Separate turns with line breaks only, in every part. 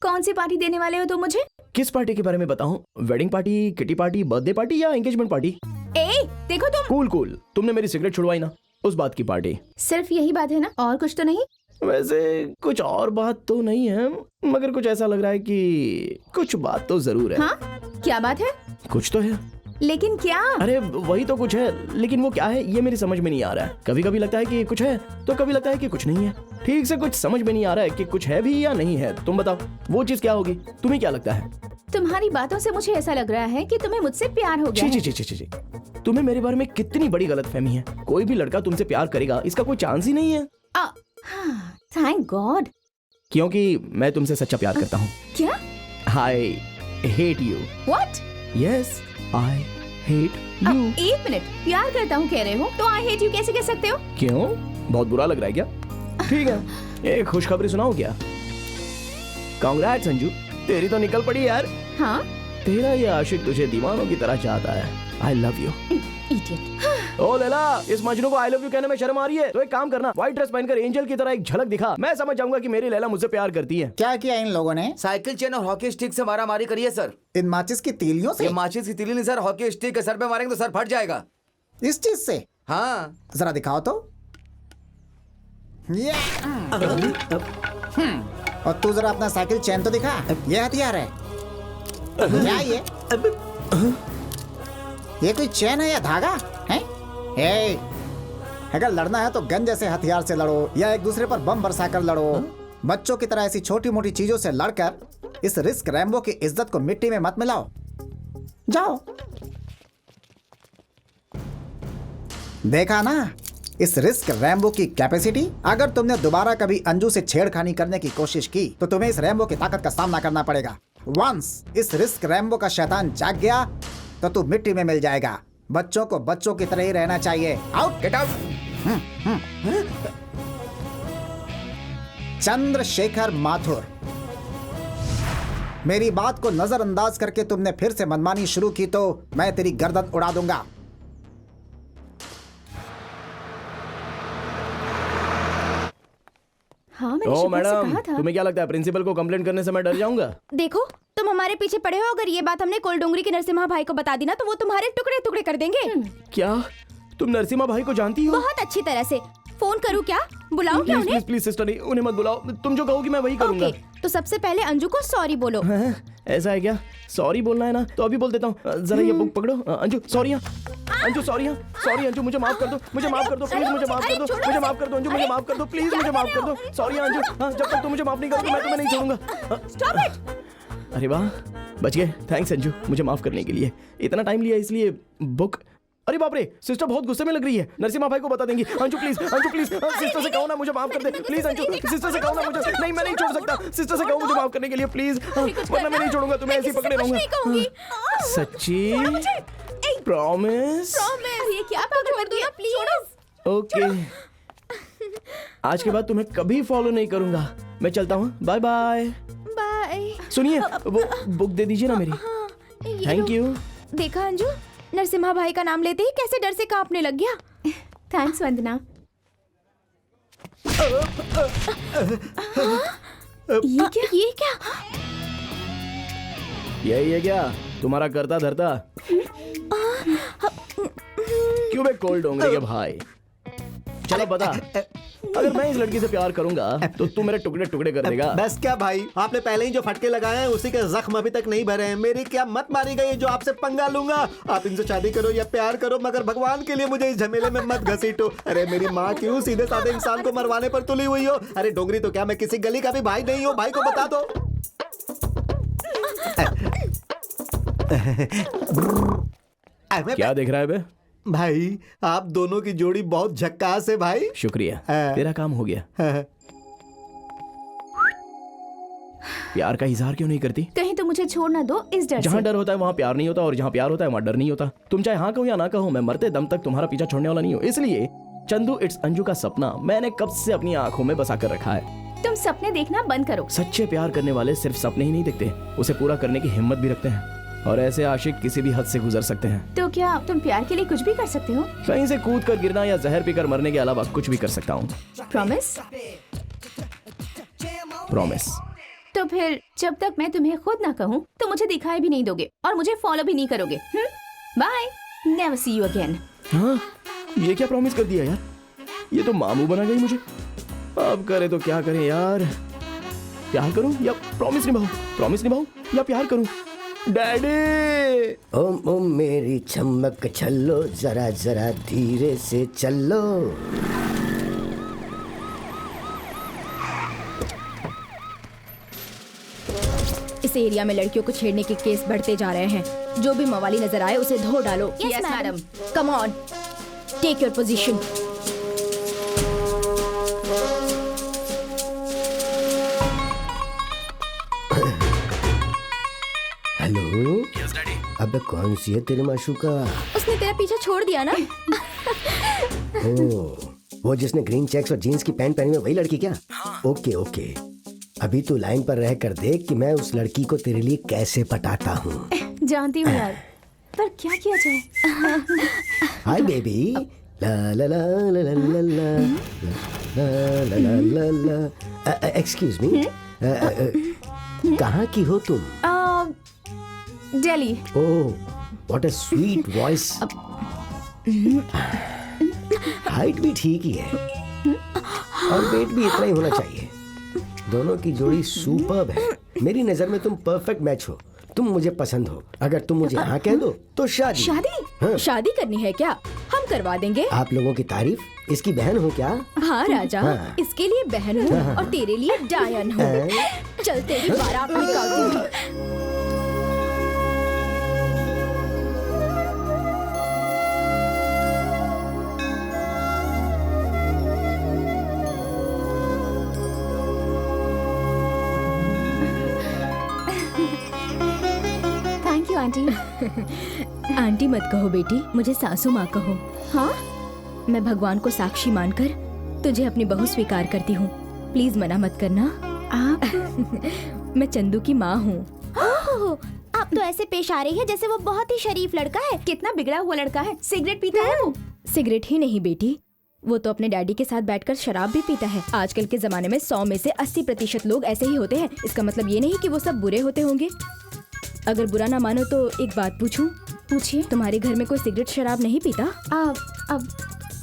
कौन सी पार्टी देने वाले हो तुम मुझे?
किस पार्टी के बारे में बताऊं? Wedding party, kitty party, birthday party या एंगेजमेंट पार्टी?
ए, देखो तुम।
कूल कूल, तुमने मेरी सिगरेट छुड़वाई ना, उस बात की पार्टी।
सिर्फ यही बात है ना, और कुछ तो नहीं?
वैसे कुछ और बात तो नहीं है, मगर कुछ ऐसा लग रहा है कि कुछ बात तो जरूर है।
हाँ, क्या बात है?
कुछ तो है,
लेकिन क्या?
अरे वही तो कुछ है, लेकिन वो क्या है ये मेरी समझ में नहीं आ रहा है। कभी कभी लगता है कि कुछ है तो कभी लगता है कि कुछ नहीं है। ठीक से कुछ समझ में नहीं आ रहा है कि कुछ है भी या नहीं है। तुम बताओ वो चीज क्या होगी? तुम्हें क्या लगता है?
तुम्हारी बातों से मुझे ऐसा लग रहा है कि तुम्हें मुझसे प्यार हो गया है।
ची। तुम्हें मेरे बारे में कितनी बड़ी गलतफहमी है। कोई भी लड़का तुमसे प्यार करेगा इसका कोई चांस ही नहीं है।
Thank God.
क्योंकि मैं तुमसे सच्चा प्यार करता हूँ।
क्या?
I hate you.
What?
Yes, I hate you.
एक मिनट, प्यार करता हूँ कह रहे हो तो आई हेट यू कैसे कह सकते हो?
क्यों, बहुत बुरा लग रहा है क्या? ठीक है, एक खुशखबरी सुनाओ क्या? कांग्रेट्स अंजू, तेरी तो निकल पड़ी यार।
हाँ?
तेरा ये आशिक तुझे दीवानों की तरह चाहता है। I love you.
इडियट।
ओ लैला, इस मजनू को आई लव यू कहने में शर्म आ रही है तो एक काम करना, व्हाइट ड्रेस पहनकर एंजल की तरह एक झलक दिखा। मैं समझ जाऊंगा कि मेरी लैला मुझसे प्यार करती है।
क्या किया इन लोगों ने?
साइकिल चेन और हॉकी स्टिक से मारामारी करी है सर।
इन माचिस की तीलियों से?
ये माचिस की तीली नहीं सर, हॉकी स्टिक सर पे मारेंगे तो सर फट जाएगा।
इस चीज से?
हाँ।
जरा दिखाओ तो। और तू जरा अपना साइकिल चेन तो दिखा। ये हथियार है क्या? ये कोई चेन है या धागा है? हे, अगर लड़ना है तो गन जैसे हथियार से लड़ो या एक दूसरे पर बम बरसाकर लड़ो। बच्चों की तरह ऐसी छोटी मोटी चीजों से लड़कर इस रिस्क रैम्बो की इज्जत को मिट्टी में मत मिलाओ। जाओ। देखा ना इस रिस्क रैम्बो की कैपेसिटी? अगर तुमने दोबारा कभी अंजू से छेड़खानी करने की कोशिश की तो तुम्हें इस रैम्बो की ताकत का सामना करना पड़ेगा। वंस इस रिस्क रैम्बो का शैतान जाग गया तो तू मिट्टी में मिल जाएगा। बच्चों को बच्चों की तरह ही रहना चाहिए। Out, get out. Chandrashekhar Mathur, मेरी बात को नजरअंदाज करके तुमने फिर से मनमानी शुरू की तो मैं तेरी गर्दन उड़ा दूंगा।
हाँ, मैंने
ओ
शुक्र से
मैडम,
कहा था।
तुम्हें क्या लगता है प्रिंसिपल को कंप्लेंट करने से मैं डर जाऊंगा?
देखो, तुम हमारे पीछे पड़े हो। अगर ये बात हमने कोल डोंगरी के नरसिम्हा भाई को बता दी ना तो वो तुम्हारे टुकड़े टुकड़े कर देंगे।
क्या तुम नरसिम्हा भाई को जानती हो?
बहुत अच्छी तरह से। फोन करूँ क्या? बुलाऊं क्या उन्हें?
प्लीज सिस्टर, नहीं उन्हें मत बुलाओ। तुम जो कहोगी मैं वही करूंगा।
ओके, तो सबसे पहले अंजू को सॉरी बोलो।
ऐसा है क्या? सॉरी बोलना है ना तो अभी बोल देता हूँ। जरा ये बुक पकड़ो। Anju sorry. Anju sorry. Sorry Anju, मुझे माफ कर दो। मुझे माफ कर दो प्लीज। मुझे माफ कर दो। मुझे माफ कर दो अंजू। मुझे माफ कर दो प्लीज। मुझे माफ कर दो। सॉरी अंजू। जब तक तुम मुझे माफ नहीं करोगे मैं तुम्हें नहीं छोड़ूंगा।
Stop it.
अरे वाह, बच गए। थैंक्स अंजू, मुझे माफ करने के लिए। इतना टाइम लिया इसलिए बुक। अरे बाप रे, सिस्टर बहुत गुस्से में लग रही है। नरसिम्हा भाई को बता देंगी। Anju please, Anju please, sister से कहो ना मुझे माफ कर दे प्लीज। अंजू सिस्टर से कहो ना मुझे। नहीं मैं नहीं छोड़ सकता। सिस्टर से कहो मुझे माफ करने के लिए प्लीज, वरना मैं नहीं छोड़ूंगा तुम्हें। ऐसे ही पकड़े रहूंगा। सच्ची? प्रॉमिस?
ये क्या पागल कर दिया? प्लीज।
ओके, आज के बाद तुम्हें कभी फॉलो नहीं करूंगा। मैं चलता हूँ। Bye bye.
बाय।
सुनिए, वो बुक दे दीजिए ना मेरी। Thank you.
देखा अंजू, नरसिम्हा भाई का नाम लेते ही कैसे डर से कांपने लग गया। थैंक्स वंदना। ये क्या?
यही है क्या तुम्हारा करता धरता? क्यों बे कोल डोंगरी के भाई? चलो बता, अगर मैं इस लड़की से प्यार करूंगा तो तू मेरे टुकड़े टुकड़े कर देगा।
बस क्या भाई, आपने पहले ही जो फटके लगाए हैं उसी के जख्म अभी तक नहीं भरे हैं। मेरी क्या मत मारी गई जो आपसे पंगा लूंगा। आप इनसे शादी करो या प्यार करो, मगर भगवान के लिए मुझे इस झमेले में मत घसीटो। अरे मेरी माँ क्यों सीधे साधे इंसान को मरवाने पर तुली हुई हो? अरे डोंगरी तो क्या मैं किसी गली का भी भाई नहीं हूँ? भाई को बता दो।
क्या देख रहा है बे?
भाई आप दोनों की जोड़ी बहुत झक्कास है भाई।
शुक्रिया, तेरा काम हो गया। प्यार का इजहार क्यों नहीं करती?
कहीं तो मुझे छोड़ ना दो इस डर
जहाँ
से।
डर होता है वहाँ प्यार नहीं होता, और जहाँ प्यार होता है वहाँ डर नहीं होता। तुम चाहे हाँ कहो या ना कहो, मैं मरते दम तक तुम्हारा पीछा छोड़ने वाला नहीं हूँ। इसलिए चंदू, इट्स अंजू का सपना मैंने कब से अपनी आंखों में बसा कर रखा है।
तुम सपने देखना बंद करो।
सच्चे प्यार करने वाले सिर्फ सपने ही नहीं देखते, उसे पूरा करने की हिम्मत भी रखते हैं। और ऐसे आशिक किसी भी हद से गुजर सकते हैं।
तो क्या तुम प्यार के लिए कुछ भी कर सकते हो?
कहीं से कूद कर गिरना या जहर पीकर मरने के अलावा कुछ भी कर सकता हूँ।
प्रॉमिस?
प्रॉमिस।
तो
तो फिर जब तक मैं तुम्हें खुद ना कहूँ तो मुझे दिखाई भी नहीं दोगे और मुझे फॉलो भी नहीं करोगे। Bye, never see you again.
हाँ, ये क्या प्रॉमिस कर दिया यार, ये तो मामू बना गई मुझे। अब करे तो क्या करें यार, प्यार करूं या प्रॉमिस निभाऊं या प्यार करूं। डैडी,
ओम ओम मेरी चमक छल्लो, जरा जरा धीरे से चलो।
इस एरिया में लड़कियों को छेड़ने के केस बढ़ते जा रहे हैं। जो भी मवाली नजर आए उसे धो डालो।
Yes, madam.
Come on, take your position.
Hello, अब कौन सी है तेरे माशूका?
उसने तेरा पीछा छोड़ दिया ना।
ओ, वो जिसने ग्रीन चेक्स और जीन्स की पैंट पहनी है वही लड़की क्या? ओके ओके, अभी तू लाइन पर रह कर देख कि मैं उस लड़की को तेरे लिए कैसे पटाता हूँ।
जानती हूँ यार, पर क्या किया जाए?
हाय बेबी, ला ला ला ला ला ला ला ला ला ला ला। एक्सक्यूज मी, कहाँ की हो तुम?
Delhi.
Oh, what a sweet voice. Height भी ठीक ही है और वेट भी इतना ही होना चाहिए। दोनों की जोड़ी सुपर्ब है। मेरी नजर में तुम परफेक्ट मैच हो। तुम मुझे पसंद हो। अगर तुम मुझे हाँ कह दो तो शादी।
शादी? शादी करनी है क्या? हम करवा देंगे।
आप लोगों की तारीफ, इसकी बहन हो क्या?
हाँ राजा,
हाँ।
इसके लिए बहन हूँ और तेरे लिए डायन हूँ। चल तेरी बारात निकालती हूँ।
Thank you aunty.
आंटी मत कहो बेटी, मुझे सासू माँ कहो।
हाँ,
मैं भगवान को साक्षी मानकर तुझे अपनी बहू स्वीकार करती हूँ। प्लीज मना मत करना।
आप?
मैं चंदू की माँ हूँ।
आप तो ऐसे पेश आ रही है जैसे वो बहुत ही शरीफ लड़का है।
कितना बिगड़ा हुआ लड़का है, सिगरेट पीता है वो।
सिगरेट ही नहीं बेटी, वो तो अपने डैडी के साथ बैठकर शराब भी पीता है। आजकल के जमाने में 100 में से 80% लोग ऐसे ही होते हैं। इसका मतलब ये नहीं कि वो सब बुरे होते होंगे। अगर बुरा ना मानो तो एक बात पूछूं?
पूछिए।
तुम्हारे घर में कोई सिगरेट शराब नहीं पीता?
अब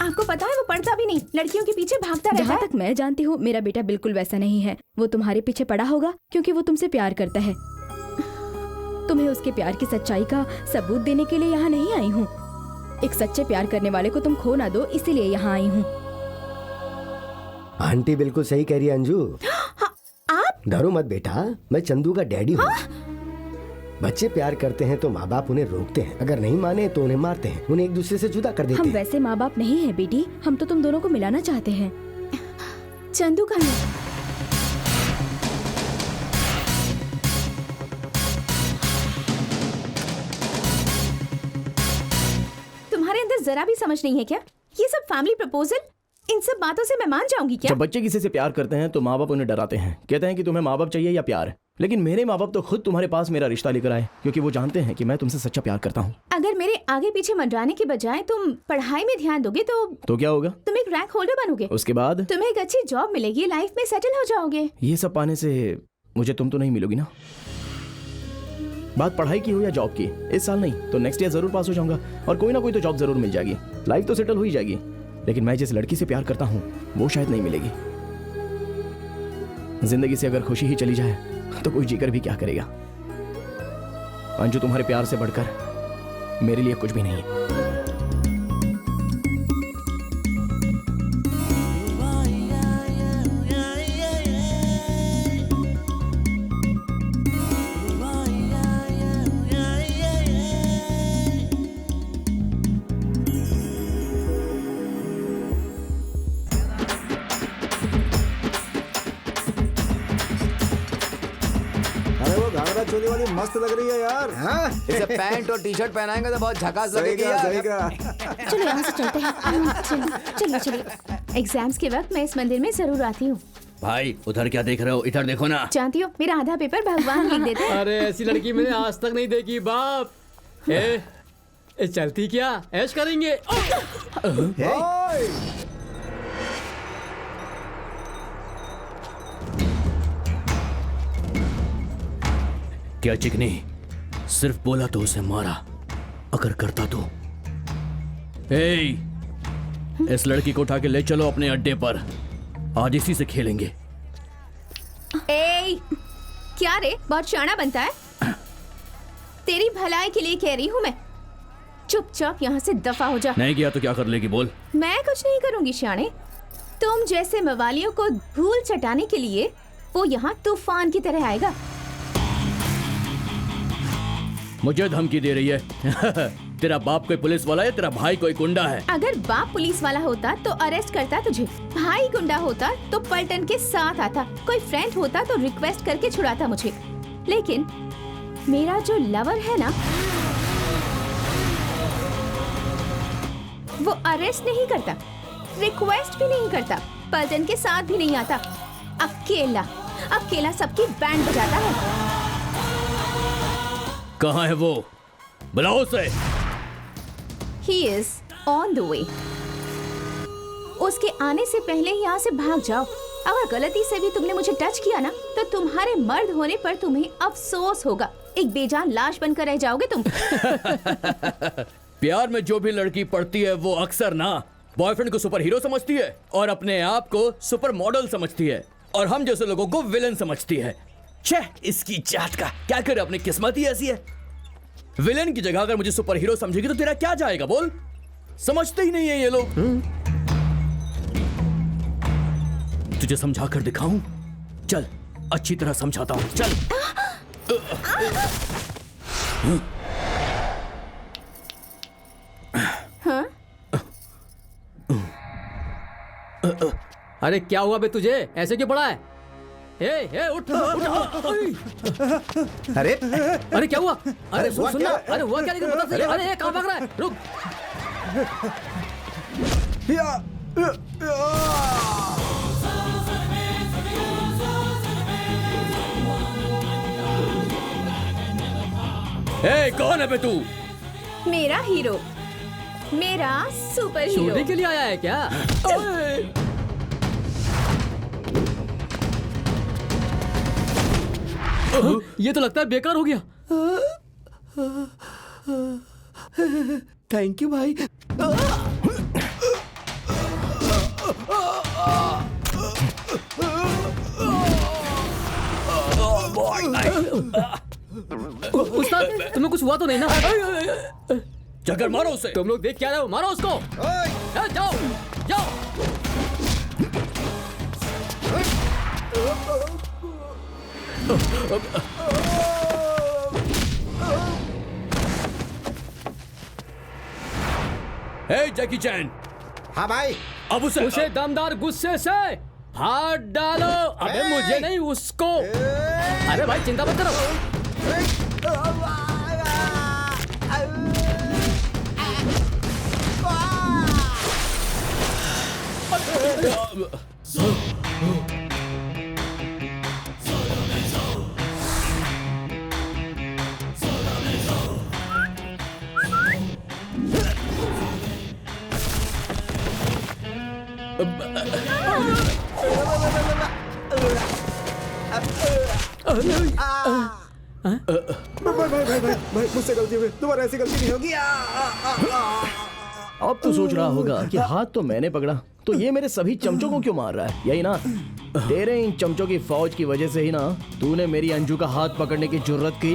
आपको पता है वो पढ़ता भी नहीं, लड़कियों के पीछे भागता रहता
जहाँ
है।
तक मैं जानती हूँ मेरा बेटा बिल्कुल वैसा नहीं है। वो तुम्हारे पीछे पड़ा होगा क्योंकि वो तुमसे प्यार करता है। तुम्हें उसके प्यार की सच्चाई का सबूत देने के लिए यहाँ नहीं आई हूँ। एक सच्चे प्यार करने वाले को तुम खो ना दो, इसीलिए यहाँ आई हूँ।
आंटी बिल्कुल सही कह रही है अंजू।
आप?
डरो मत बेटा, मैं चंदू का डैडी हूँ। बच्चे प्यार करते हैं तो माँ बाप उन्हें रोकते हैं, अगर नहीं माने तो उन्हें मारते हैं, उन्हें एक दूसरे से जुदा कर देते
हम
हैं।
वैसे माँ बाप नहीं है बेटी, हम तो तुम दोनों को मिलाना चाहते हैं।
चंदू का है। तुम्हारे अंदर जरा भी समझ नहीं है क्या? ये सब फैमिली प्रपोजल, इन सब बातों से मैं मान जाऊंगी क्या?
जब बच्चे किसी से प्यार करते हैं तो माँ बाप उन्हें डराते हैं, कहते हैं कि तुम्हें माँ बाप चाहिए या प्यार। लेकिन मेरे माँ बाप तो खुद तुम्हारे पास मेरा रिश्ता लेकर आए क्योंकि वो जानते हैं कि मैं तुमसे सच्चा प्यार करता हूँ।
अगर मेरे आगे पीछे मंडराने के बजाय तुम पढ़ाई में ध्यान दोगे तो
क्या होगा?
तुम एक रैंक होल्डर बनोगे,
उसके बाद
तुम्हें एक अच्छी जॉब मिलेगी, लाइफ में सेटल हो जाओगे।
ये सब पाने से मुझे तुम तो नहीं मिलोगी ना। बात पढ़ाई की हो या जॉब की, इस साल नहीं तो नेक्स्ट ईयर जरूर पास हो जाऊंगा और कोई ना कोई तो जॉब जरूर मिल जाएगी, लाइफ तो सेटल हो ही जाएगी। लेकिन मैं जिस लड़की से प्यार करता हूँ वो शायद नहीं मिलेगी। जिंदगी से अगर खुशी ही चली जाए तो कोई जीकर भी क्या करेगा। अंजू, तुम्हारे प्यार से बढ़कर मेरे लिए कुछ भी नहीं है।
अरे वो घाघरा चोली वाली मस्त लग रही है यार। हाँ?
इसे पैंट और टी शर्ट पहनाएंगे तो बहुत झकास
सही
लगेगी
कहा, सही
यार।
कहा।
चलो यहाँ से चलते हैं।
चलिए चलिए। एग्जाम्स के वक्त मैं इस मंदिर में जरूर आती हूँ।
भाई उधर क्या देख रहे हो, इधर देखो ना।
जानती हो मेरा आधा पेपर भगवान लिख देते हैं।
अरे ऐसी लड़की मैंने आज तक नहीं देखी बाप। ए चलती क्या, ऐश करेंगे।
ओए!
क्या चिकनी? सिर्फ बोला तो उसे मारा, अगर करता तो। ए, इस लड़की को उठा के ले चलो अपने अड्डे पर, आज इसी से खेलेंगे।
ए, क्या रे, बहुत शाना बनता है? तेरी भलाई के लिए कह रही हूँ मैं, चुपचाप यहाँ से दफा हो जा।
नहीं किया तो क्या कर लेगी बोल?
मैं कुछ नहीं करूंगी शाने, तुम जैसे मवालियों को धूल चटाने के लिए वो यहाँ तूफान की तरह आएगा।
मुझे धमकी दे रही है? तेरा बाप कोई पुलिस वाला है, तेरा भाई कोई गुंडा है?
अगर बाप पुलिस वाला होता तो अरेस्ट करता तुझे, भाई गुंडा होता तो पलटन के साथ आता, कोई फ्रेंड होता तो रिक्वेस्ट करके छुड़ाता मुझे। लेकिन मेरा जो लवर है ना, वो अरेस्ट नहीं करता, रिक्वेस्ट भी नहीं करता, पलटन के साथ भी नहीं आता, अकेला अकेला सबकी बैंड बजाता है।
कहाँ है वो? बुलाओ उसे।
He is on the way. उसके आने से पहले यहाँ से भाग जाओ। अगर गलती से भी तुमने मुझे टच किया ना, तो तुम्हारे मर्द होने पर तुम्हें अफसोस होगा। एक बेजान लाश बनकर रह जाओगे तुम।
प्यार में जो भी लड़की पड़ती है वो अक्सर ना बॉयफ्रेंड को सुपर हीरो समझती है और अपने आप को सुपर मॉडल समझती है, और हम जैसे लोगों को विलन समझती है। छे, इसकी जात का क्या करे, अपनी किस्मत ही ऐसी है। विलेन की जगह अगर मुझे सुपर हीरो समझेगी तो तेरा क्या जाएगा बोल? समझते ही नहीं है ये लोग। तुझे समझा कर दिखाऊं? चल, अच्छी तरह समझाता हूं, चल।
अरे क्या हुआ बे तुझे? ऐसे क्यों पड़ा है? ए, उठ,
अरे
अरे क्या हुआ? अरे सुन ना, अरे हुआ क्या? लेकिन बता सही। अरे कहाँ भाग रहा है? रुक।
ए, कौन है बे तू?
मेरा हीरो, मेरा सुपर हीरो।
शूटिंग के लिए आया है क्या? ये तो लगता है बेकार हो गया।
थैंक यू भाई।
उस्ताद, तुम्हें कुछ हुआ तो नहीं ना?
चक्कर मारो उसे।
तुम लोग देख क्या रहे हो? मारो उसको। जाओ जाओ।
हे जैकी चैन।
हाँ भाई।
अब
उसे दमदार गुस्से से हाथ डालो। अबे मुझे नहीं, उसको। अरे भाई चिंता मत करो।
भाई मुझसे गलती हुई, दोबारा ऐसी गलती नहीं होगी।
अब तो सोच रहा होगा कि हाथ तो मैंने पकड़ा, तो ये मेरे सभी चमचों को क्यों मार रहा है? यही ना, तेरे इन चमचों की फौज की वजह से ही ना तूने मेरी अंजू का हाथ पकड़ने की जुर्रत की।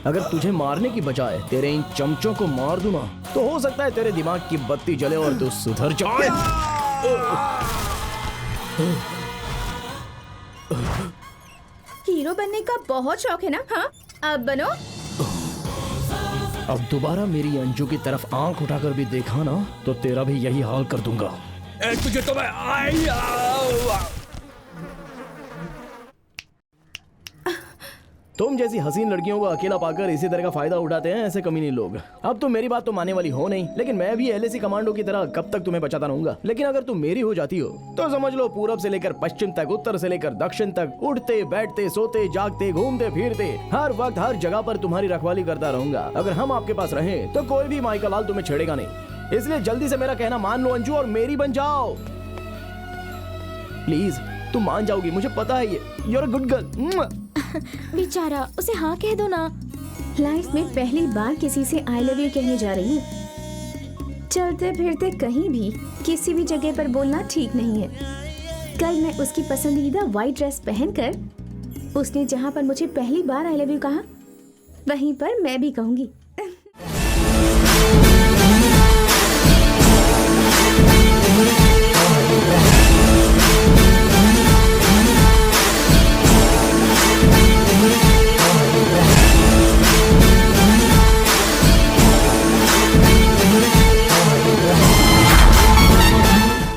अगर तुझे मारने की बजाय तेरे इन चमचों को मार दूं ना, तो हो सकता है तेरे दिमाग की बत्ती जले और तू सुधर जाए।
हीरो बनने का बहुत शौक है ना? हाँ, अब बनो।
अब दोबारा मेरी अंजू की तरफ आंख उठाकर भी देखा ना, तो तेरा भी यही हाल कर दूंगा।
तुझे तो मैं
तुम जैसी हसीन लड़कियों को अकेला पाकर इसी तरह का फायदा उठाते हैं ऐसे कमीने लोग। अब तो मेरी बात तो मानने वाली हो नहीं, लेकिन मैं भी एलएसी कमांडो की तरह कब तक तुम्हें बचाता रहूंगा। लेकिन अगर तुम मेरी हो जाती हो तो समझ लो पूरब से लेकर पश्चिम तक, उत्तर से लेकर दक्षिण तक, उठते बैठते सोते जागते घूमते फिरते हर वक्त हर जगह पर तुम्हारी रखवाली करता रहूंगा। अगर हम आपके पास रहें तो कोई भी माई का लाल तुम्हें छेड़ेगा नहीं। इसलिए जल्दी से मेरा कहना मान लो अंजू और मेरी बन जाओ। प्लीज, तुम मान जाओगी, मुझे पता है ये। You are a good girl.
बेचारा, उसे हाँ कह दो ना।
लाइफ में पहली बार किसी से आई लव यू कहने जा रही हूँ। चलते फिरते कहीं भी किसी भी जगह पर बोलना ठीक नहीं है। कल मैं उसकी पसंदीदा व्हाइट ड्रेस पहनकर उसने जहाँ पर मुझे पहली बार आई लव यू कहा वहीं पर मैं भी कहूँगी।